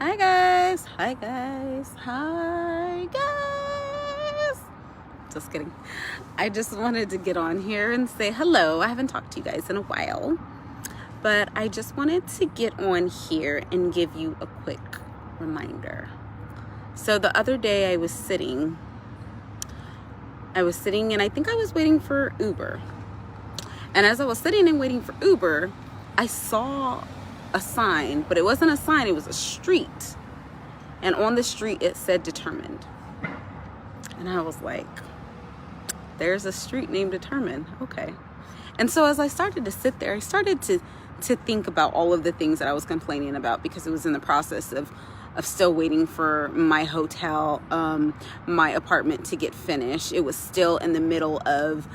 Hi guys. Hi guys. Hi guys. Just kidding. I just wanted to get on here and say hello. I haven't talked to you guys in a while, but I just wanted to get on here and give you a quick reminder. So the other day I was sitting and I think I was waiting for Uber. And as I was sitting and waiting for Uber, I saw a sign, but it wasn't a sign, it was a street. And on the street it said Determined. And I was like, there's a street named Determined. Okay. And so as I started to sit there, I started to think about all of the things that I was complaining about, because it was in the process of still waiting for my hotel, my apartment to get finished. It was still in the middle of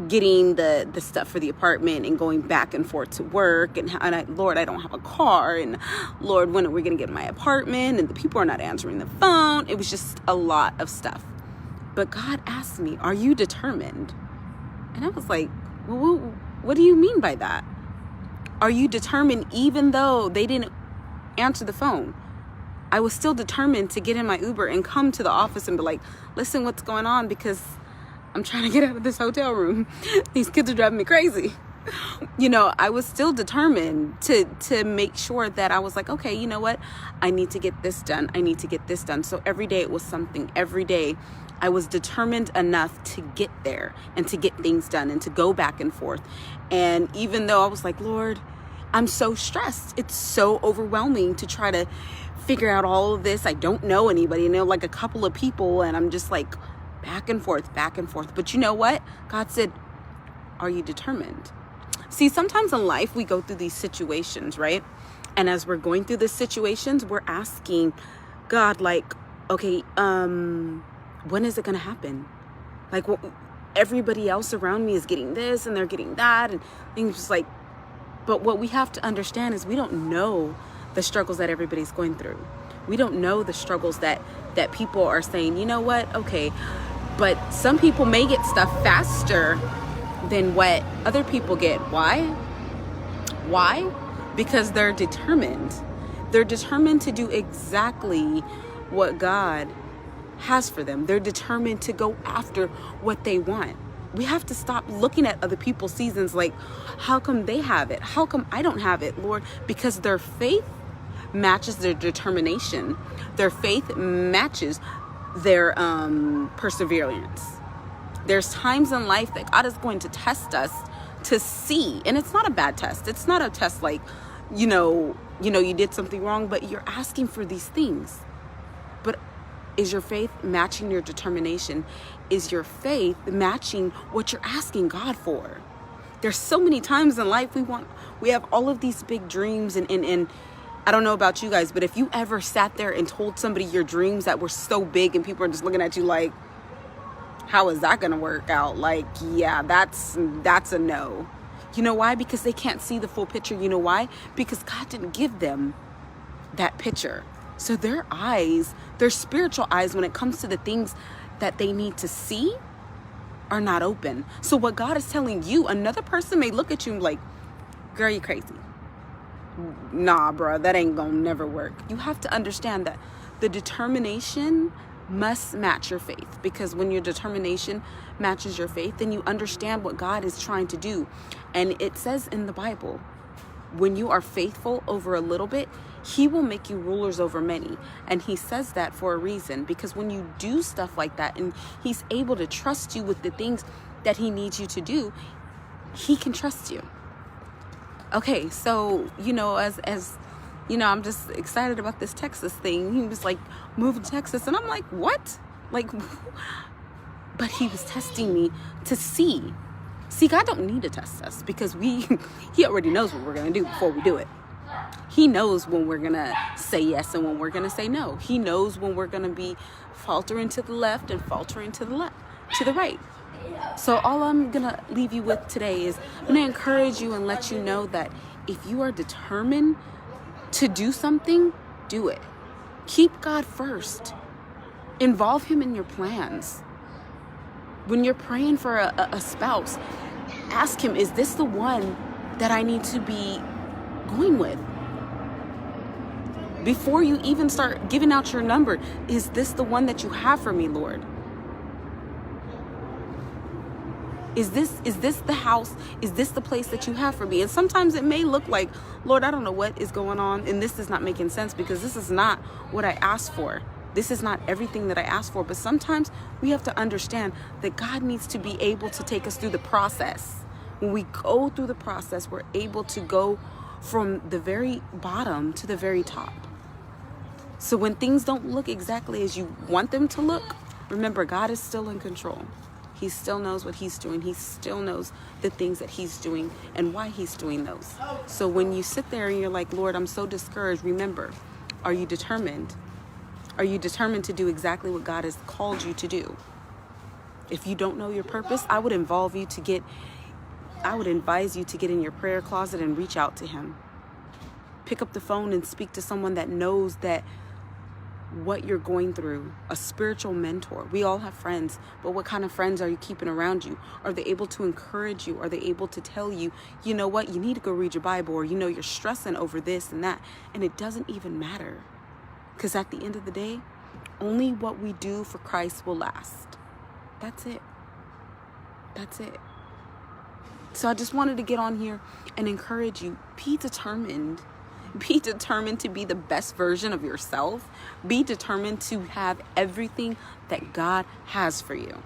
getting the stuff for the apartment and going back and forth to work, and Lord, I don't have a car, and Lord, when are we gonna get my apartment, and the people are not answering the phone. It was just a lot of stuff. But God asked me, are you determined? And I was like, well, what do you mean by that? Are you determined even though they didn't answer the phone? I was still determined to get in my Uber and come to the office and be like, listen, what's going on? Because I'm trying to get out of this hotel room. These kids are driving me crazy. I was still determined to make sure that I was like, okay, you know what? I need to get this done. I need to get this done. So every day it was something. Every day I was determined enough to get there and to get things done and to go back and forth. And even though I was like, Lord, I'm so stressed. It's so overwhelming to try to figure out all of this. I don't know anybody. I know like a couple of people, and I'm just like, back and forth, back and forth. But you know what? God said, are you determined? See, sometimes in life we go through these situations, right? And as we're going through these situations, we're asking God, like, okay, when is it going to happen? Like, everybody else around me is getting this and they're getting that, and things just like, but what we have to understand is we don't know the struggles that everybody's going through. We don't know the struggles that people are saying, you know what? Okay, but some people may get stuff faster than what other people get. Why? Why? Because they're determined. They're determined to do exactly what God has for them. They're determined to go after what they want. We have to stop looking at other people's seasons like, how come they have it? How come I don't have it, Lord? Because their faith matches their determination. Their faith matches their perseverance. There's times in life that God is going to test us to see, and it's not a bad test. It's not a test like, you did something wrong, but you're asking for these things. But is your faith matching your determination? Is your faith matching what you're asking God for? There's so many times in life we have all of these big dreams, and I don't know about you guys, but if you ever sat there and told somebody your dreams that were so big and people are just looking at you like, how is that going to work out? Like, yeah, that's a no. You know why? Because they can't see the full picture. You know why? Because God didn't give them that picture. So their eyes, their spiritual eyes, when it comes to the things that they need to see, are not open. So what God is telling you, another person may look at you like, girl, you crazy. Nah, bro, that ain't gonna never work. You have to understand that the determination must match your faith, because when your determination matches your faith, then you understand what God is trying to do. And it says in the Bible, when you are faithful over a little bit, He will make you rulers over many. And He says that for a reason, because when you do stuff like that and He's able to trust you with the things that He needs you to do, He can trust you. Okay, so, as I'm just excited about this Texas thing. He was like, move to Texas. And I'm like, what? Like, but He was testing me to see. See, God don't need to test us, because He already knows what we're going to do before we do it. He knows when we're going to say yes and when we're going to say no. He knows when we're going to be faltering to the left and faltering to the right. So all I'm going to leave you with today is I'm going to encourage you and let you know that if you are determined to do something, do it. Keep God first. Involve Him in your plans. When you're praying for a spouse, ask Him, is this the one that I need to be going with? Before you even start giving out your number, is this the one that you have for me, Lord? Is this the house? Is this the place that you have for me? And sometimes it may look like, Lord, I don't know what is going on, and this is not making sense because this is not what I asked for. This is not everything that I asked for. But sometimes we have to understand that God needs to be able to take us through the process. When we go through the process, we're able to go from the very bottom to the very top. So when things don't look exactly as you want them to look, remember, God is still in control. He still knows what he's doing. He still knows the things that he's doing and why he's doing those. So when you sit there and you're like, Lord, I'm so discouraged, remember, are you determined? Are you determined to do exactly what God has called you to do? If you don't know your purpose, I would advise you to get in your prayer closet and reach out to him. Pick up the phone and speak to someone that knows that what you're going through, a spiritual mentor. We all have friends, but what kind of friends are you keeping around you? Are they able to encourage you? Are they able to tell you, you know what, you need to go read your Bible, or you're stressing over this and that, and it doesn't even matter. Because at the end of the day, only what we do for Christ will last. That's it. That's it. So I just wanted to get on here and encourage you, be determined. Be determined to be the best version of yourself. Be determined to have everything that God has for you.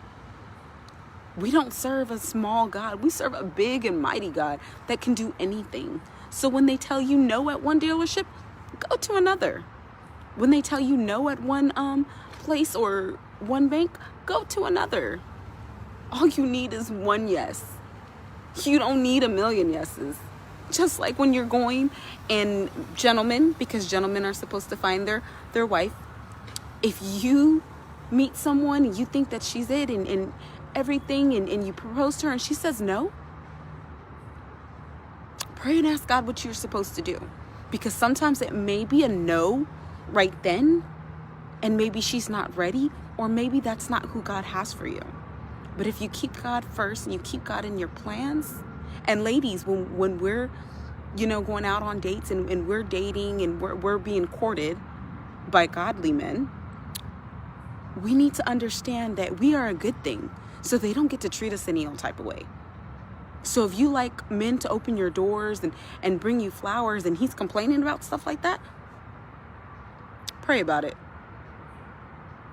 We don't serve a small God. We serve a big and mighty God that can do anything. So when they tell you no at one dealership, go to another. When they tell you no at one place or one bank, go to another. All you need is one yes. You don't need a million yeses. Just like when you're going, and gentlemen, because gentlemen are supposed to find their wife, if you meet someone and you think that she's it and everything, and you propose to her and she says no, pray and ask God what you're supposed to do. Because sometimes it may be a no right then, and maybe she's not ready, or maybe that's not who God has for you. But if you keep God first and you keep God in your plans, and ladies, when we're, going out on dates and we're dating and we're being courted by godly men, we need to understand that we are a good thing. So they don't get to treat us any old type of way. So if you like men to open your doors and bring you flowers, and he's complaining about stuff like that, pray about it.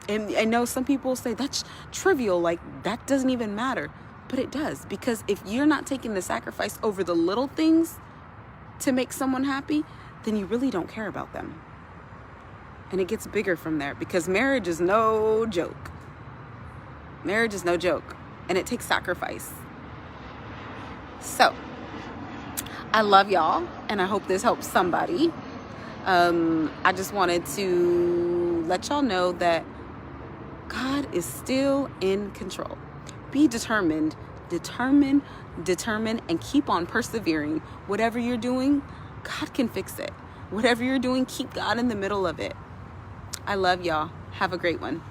And I know some people say that's trivial, like that doesn't even matter. But it does, because if you're not taking the sacrifice over the little things to make someone happy, then you really don't care about them. And it gets bigger from there, because marriage is no joke. Marriage is no joke, and it takes sacrifice. So, I love y'all, and I hope this helps somebody. I just wanted to let y'all know that God is still in control. Be determined, and keep on persevering. Whatever you're doing, God can fix it. Whatever you're doing, keep God in the middle of it. I love y'all. Have a great one.